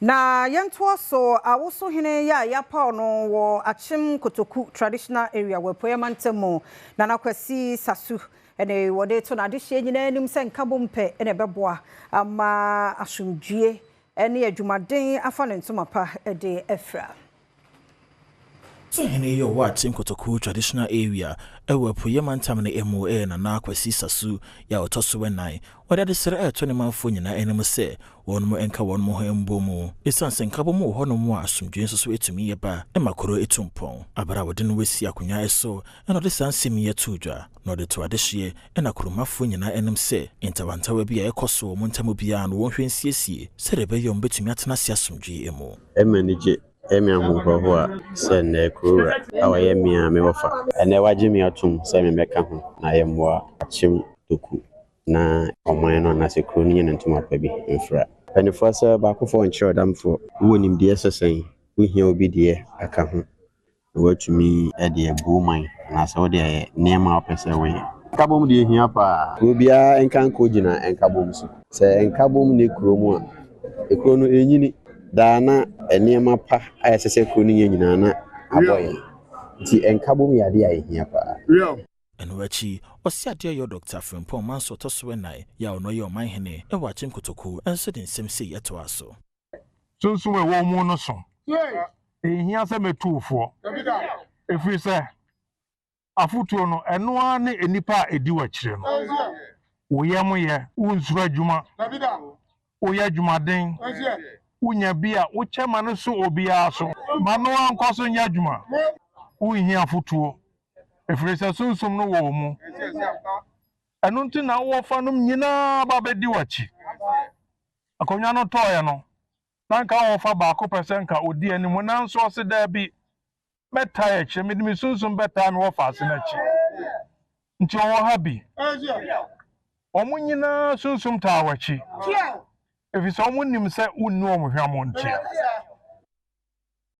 Na yentoa so awoso hene ya yapa no wo Achim Kotoku traditional area we poyamantemo na nakwasi sasu ene wode to na de hye nyina anim se nkabompe ene beboa ama asomdue ene adwumaden afa ne ntoma pa de afra so hene yo wa Achim Kotoku traditional area ewe poyamantam ne MOA na nakwasi sasu ya otoso wenan wode de sere eto ne manfo nyina enem se wonmo enka wonmo ho embomu esanse nkabomu ho no mu asomdwe nso etumi yeba emakoro etumpon abara wode no wesi akonya eso eno de sansem ye tudwa no de to adehye ena kromafo nyina enem se intawantawa bia ekoso mo ntamo bia no wonhwensiesie sere be yom betumi atena se asomdwe emu emanije emia ho a se na krora awaye mia me wofa ene waje mi atum se me meka ho na ye mmoa Achim Kotoku na oman no na se kro ni ntoma pa bi mfra penifo se ba kofo nche odamfo wonim de sesen wohia obi de aka ho watumi de abuman na se wode niema opese we nkabom de hia pa obia enkanko gina enkabom so se enkabom ne kromu a ekro no enyini dana niema pa ayesese kro ni nyina na aboye ti enkabom yade ayehia pa Enwachi osiade yo Dr. Frimpong manso toso nai ya ono ye oman hene e wa Achim Kotoku enso de nsem se yeto aso sunsun we wo mu no so ehia se metufo efiri se afutuo no eno a ne enipa edi wachire no wo yem ye unsuru adwuma wo ya adwumaden unya bia wo chema no so obia so mano ankoso nya adwuma wo hia afutuo efiri se sunsun no wo mu eno nti na wo fa no nyina ba bedi wachi akonya no toye no nanka wo fa ba ko percent odi anim nanso se da bi meta ye che medimi sunsun beta no wo fa ase na chi nti wo ha bi omu nyina sunsun ta wachi efi so omu nim se unnu omu hwamo ntia